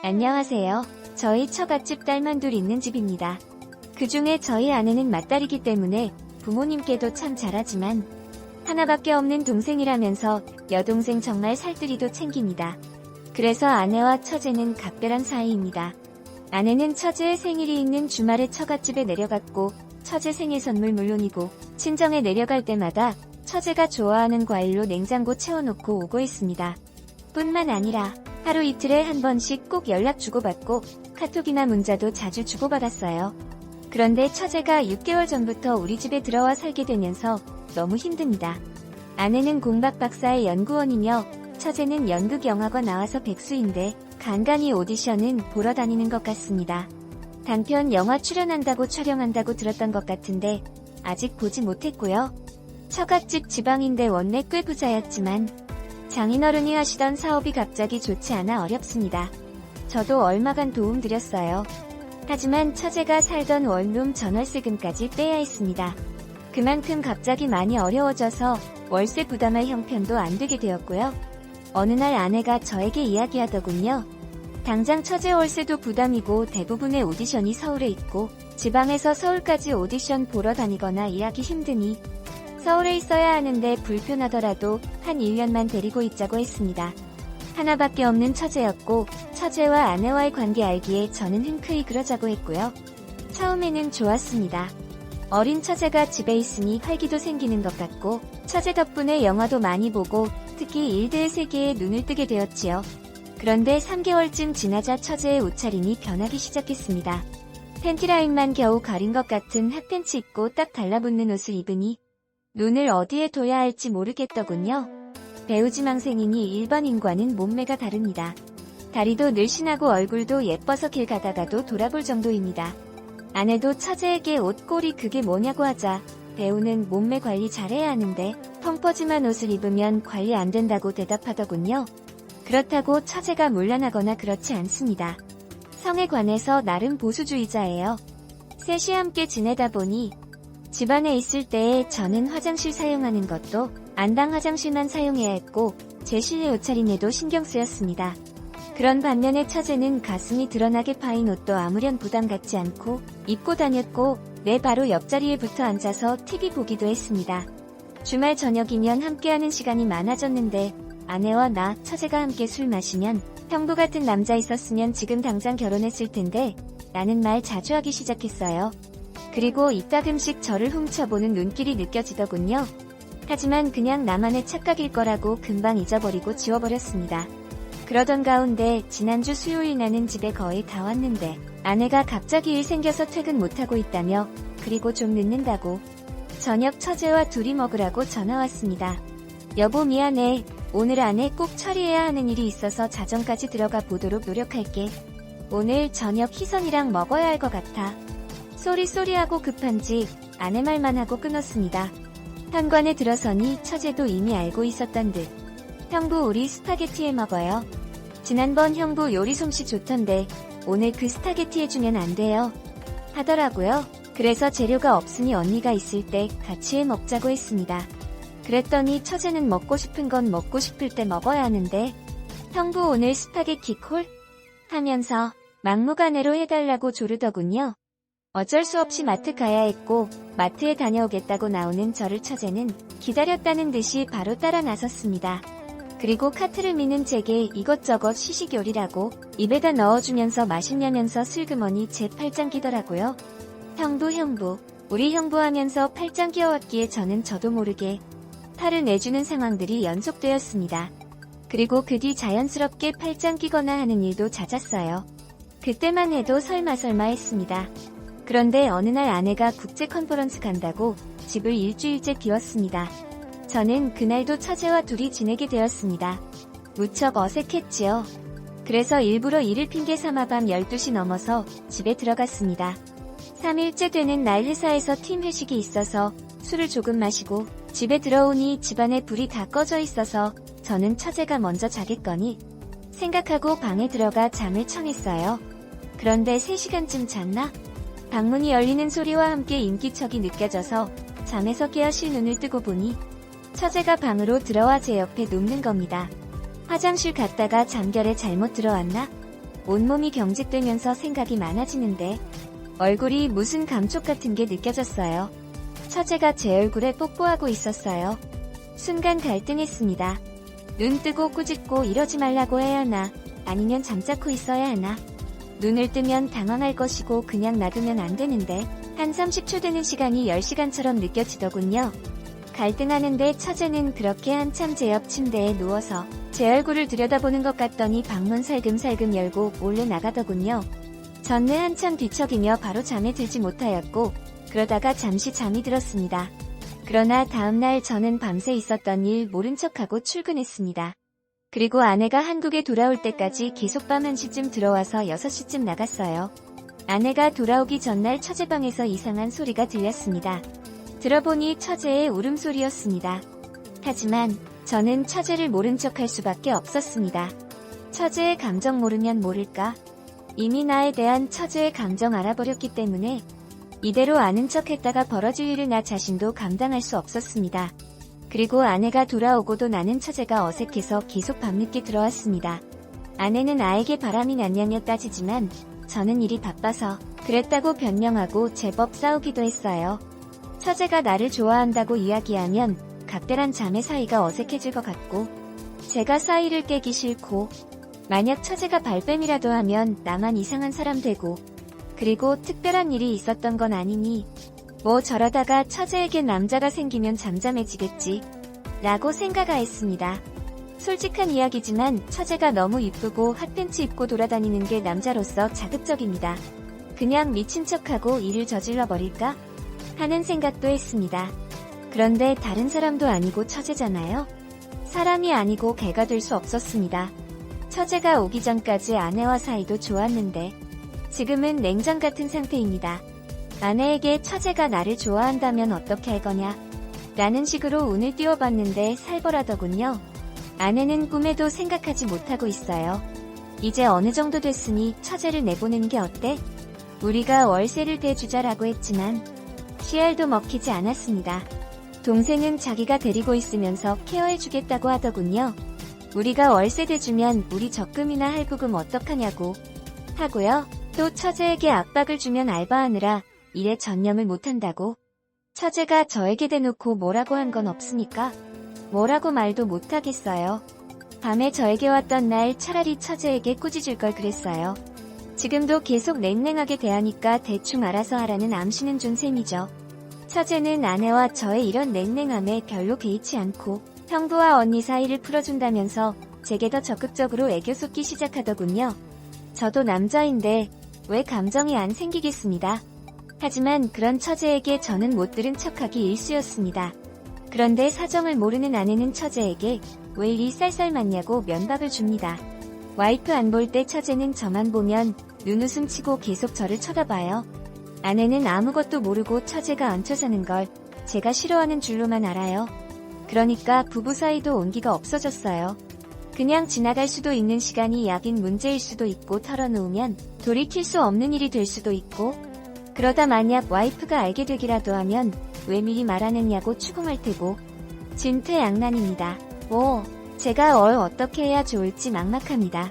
안녕하세요. 저희 처갓집 딸만 둘 있는 집입니다. 그 중에 저희 아내는 맏딸이기 때문에 부모님께도 참 잘하지만 하나밖에 없는 동생이라면서 여동생 정말 살뜰히도 챙깁니다. 그래서 아내와 처제는 각별한 사이입니다. 아내는 처제의 생일이 있는 주말에 처갓집에 내려갔고 처제 생일 선물 물론이고 친정에 내려갈 때마다 처제가 좋아하는 과일로 냉장고 채워놓고 오고 있습니다. 뿐만 아니라 하루 이틀에 한 번씩 꼭 연락 주고받고 카톡이나 문자도 자주 주고받았어요. 그런데 처제가 6개월 전부터 우리 집에 들어와 살게 되면서 너무 힘듭니다. 아내는 공박 박사의 연구원이며 처제는 연극영화과 나와서 백수인데 간간히 오디션은 보러 다니는 것 같습니다. 단편 영화 출연한다고 촬영한다고 들었던 것 같은데 아직 보지 못했고요. 처갓집 지방인데 원래 꽤 부자였지만 장인어른이 하시던 사업이 갑자기 좋지 않아 어렵습니다. 저도 얼마간 도움드렸어요. 하지만 처제가 살던 원룸 전월세금까지 빼야 했습니다. 그만큼 갑자기 많이 어려워져서 월세 부담할 형편도 안 되게 되었고요. 어느 날 아내가 저에게 이야기하더군요. 당장 처제 월세도 부담이고 대부분의 오디션이 서울에 있고 지방에서 서울까지 오디션 보러 다니거나 일하기 힘드니 서울에 있어야 하는데 불편하더라도 한 1년만 데리고 있자고 했습니다. 하나밖에 없는 처제였고 처제와 아내와의 관계 알기에 저는 흔쾌히 그러자고 했고요. 처음에는 좋았습니다. 어린 처제가 집에 있으니 활기도 생기는 것 같고 처제 덕분에 영화도 많이 보고 특히 일대의 세계에 눈을 뜨게 되었지요. 그런데 3개월쯤 지나자 처제의 옷차림이 변하기 시작했습니다. 팬티라인만 겨우 가린 것 같은 핫팬츠 입고 딱 달라붙는 옷을 입으니 눈을 어디에 둬야 할지 모르겠더군요. 배우지망생이니 일반인과는 몸매가 다릅니다. 다리도 늘씬하고 얼굴도 예뻐서 길 가다가도 돌아볼 정도입니다. 아내도 처제에게 옷꼴이 그게 뭐냐고 하자 배우는 몸매 관리 잘해야 하는데 펑퍼짐한 옷을 입으면 관리 안 된다고 대답하더군요. 그렇다고 처제가 문란하거나 그렇지 않습니다. 성에 관해서 나름 보수주의자예요. 셋이 함께 지내다 보니 집안에 있을 때에 저는 화장실 사용하는 것도 안방 화장실만 사용해야 했고 제 실내 옷차림에도 신경 쓰였습니다. 그런 반면에 처제는 가슴이 드러나게 파인 옷도 아무런 부담 갖지 않고 입고 다녔고 내 바로 옆자리에 붙어 앉아서 TV 보기도 했습니다. 주말 저녁이면 함께하는 시간이 많아졌는데 아내와 나, 처제가 함께 술 마시면 형부 같은 남자 있었으면 지금 당장 결혼했을 텐데 라는 말 자주 하기 시작했어요. 그리고 이따금씩 저를 훔쳐보는 눈길이 느껴지더군요. 하지만 그냥 나만의 착각일 거라고 금방 잊어버리고 지워버렸습니다. 그러던 가운데 지난주 수요일 나는 집에 거의 다 왔는데 아내가 갑자기 일 생겨서 퇴근 못하고 있다며 그리고 좀 늦는다고 저녁 처제와 둘이 먹으라고 전화 왔습니다. 여보 미안해. 오늘 안에 꼭 처리해야 하는 일이 있어서 자정까지 들어가 보도록 노력할게. 오늘 저녁 희선이랑 먹어야 할 것 같아. 쏘리하고 급한지 아내 말만 하고 끊었습니다. 현관에 들어서니 처제도 이미 알고 있었던 듯. 형부 우리 스파게티 해 먹어요. 지난번 형부 요리 솜씨 좋던데 오늘 그 스파게티 해주면 안 돼요? 하더라고요. 그래서 재료가 없으니 언니가 있을 때 같이 해 먹자고 했습니다. 그랬더니 처제는 먹고 싶은 건 먹고 싶을 때 먹어야 하는데 형부 오늘 스파게티 콜? 하면서 막무가내로 해달라고 조르더군요. 어쩔 수 없이 마트 가야 했고 마트에 다녀오겠다고 나오는 저를 처제는 기다렸다는 듯이 바로 따라 나섰습니다. 그리고 카트를 미는 제게 이것저것 시식요리라고 입에다 넣어주면서 마시냐면서 슬그머니 제 팔짱 끼더라고요. 형부 우리 형부 하면서 팔짱 끼워왔기에 저는 저도 모르게 팔을 내주는 상황들이 연속되었습니다. 그리고 그 뒤 자연스럽게 팔짱 끼거나 하는 일도 잦았어요. 그때만 해도 설마 했습니다. 그런데 어느 날 아내가 국제 컨퍼런스 간다고 집을 일주일째 비웠습니다. 저는 그날도 처제와 둘이 지내게 되었습니다. 무척 어색했지요. 그래서 일부러 일을 핑계 삼아 밤 12시 넘어서 집에 들어갔습니다. 3일째 되는 날 회사에서 팀 회식이 있어서 술을 조금 마시고 집에 들어오니 집안에 불이 다 꺼져 있어서 저는 처제가 먼저 자겠거니 생각하고 방에 들어가 잠을 청했어요. 그런데 3시간쯤 잤나? 방문이 열리는 소리와 함께 인기척이 느껴져서 잠에서 깨어 실눈을 뜨고 보니 처제가 방으로 들어와 제 옆에 눕는 겁니다. 화장실 갔다가 잠결에 잘못 들어왔나? 온몸이 경직되면서 생각이 많아지는데 얼굴이 무슨 감촉 같은 게 느껴졌어요. 처제가 제 얼굴에 뽀뽀하고 있었어요. 순간 갈등했습니다. 눈 뜨고 꾸짖고 이러지 말라고 해야 하나, 아니면 잠자코 있어야 하나. 눈을 뜨면 당황할 것이고 그냥 놔두면 안 되는데 한 30초 되는 시간이 10시간처럼 느껴지더군요. 갈등하는데 처제는 그렇게 한참 제 옆 침대에 누워서 제 얼굴을 들여다보는 것 같더니 방문 살금살금 열고 몰래 나가더군요. 전내 한참 뒤척이며 바로 잠에 들지 못하였고 그러다가 잠시 잠이 들었습니다. 그러나 다음날 저는 밤새 있었던 일 모른 척하고 출근했습니다. 그리고 아내가 한국에 돌아올 때까지 계속 밤 1시쯤 들어와서 6시쯤 나갔어요. 아내가 돌아오기 전날 처제방에서 이상한 소리가 들렸습니다. 들어보니 처제의 울음소리였습니다. 하지만 저는 처제를 모른 척할 수밖에 없었습니다. 처제의 감정 모르면 모를까? 이미 나에 대한 처제의 감정 알아버렸기 때문에 이대로 아는 척했다가 벌어질 일을 나 자신도 감당할 수 없었습니다. 그리고 아내가 돌아오고도 나는 처제가 어색해서 계속 밤늦게 들어왔습니다. 아내는 아에게 바람이 났냐며 따지지만 저는 일이 바빠서 그랬다고 변명하고 제법 싸우기도 했어요. 처제가 나를 좋아한다고 이야기하면 각별한 자매 사이가 어색해질 것 같고 제가 사이를 깨기 싫고 만약 처제가 발뺌이라도 하면 나만 이상한 사람 되고 그리고 특별한 일이 있었던 건 아니니 뭐 저러다가 처제에게 남자가 생기면 잠잠해지겠지 라고 생각하였습니다. 솔직한 이야기지만 처제가 너무 이쁘고 핫팬츠 입고 돌아다니는 게 남자로서 자극적입니다. 그냥 미친 척하고 일을 저질러 버릴까? 하는 생각도 했습니다. 그런데 다른 사람도 아니고 처제잖아요. 사람이 아니고 개가 될 수 없었습니다. 처제가 오기 전까지 아내와 사이도 좋았는데 지금은 냉전 같은 상태입니다. 아내에게 처제가 나를 좋아한다면 어떻게 할 거냐? 라는 식으로 운을 띄워봤는데 살벌하더군요. 아내는 꿈에도 생각하지 못하고 있어요. 이제 어느 정도 됐으니 처제를 내보내는 게 어때? 우리가 월세를 대주자라고 했지만 씨알도 먹히지 않았습니다. 동생은 자기가 데리고 있으면서 케어해주겠다고 하더군요. 우리가 월세 대주면 우리 적금이나 할부금 어떡하냐고 하고요. 또 처제에게 압박을 주면 알바하느라 일에 전념을 못한다고. 처제가 저에게 대놓고 뭐라고 한 건 없으니까 뭐라고 말도 못하겠어요. 밤에 저에게 왔던 날 차라리 처제에게 꾸짖을 걸 그랬어요. 지금도 계속 냉랭하게 대하니까 대충 알아서 하라는 암시는 준 셈이죠. 처제는 아내와 저의 이런 냉랭함에 별로 개의치 않고 형부와 언니 사이를 풀어준다면서 제게 더 적극적으로 애교 쏟기 시작하더군요. 저도 남자인데 왜 감정이 안 생기겠습니다. 하지만 그런 처제에게 저는 못 들은 척하기 일쑤였습니다. 그런데 사정을 모르는 아내는 처제에게 왜 이리 쌀쌀 맞냐고 면박을 줍니다. 와이프 안 볼 때 처제는 저만 보면 눈웃음 치고 계속 저를 쳐다봐요. 아내는 아무것도 모르고 처제가 얹혀 사는 걸 제가 싫어하는 줄로만 알아요. 그러니까 부부 사이도 온기가 없어졌어요. 그냥 지나갈 수도 있는 시간이 약인 문제일 수도 있고 털어놓으면 돌이킬 수 없는 일이 될 수도 있고 그러다 만약 와이프가 알게 되기라도 하면 왜 미리 말 안 했냐고 추궁할 테고 진퇴양난입니다. 제가 어떻게 해야 좋을지 막막합니다.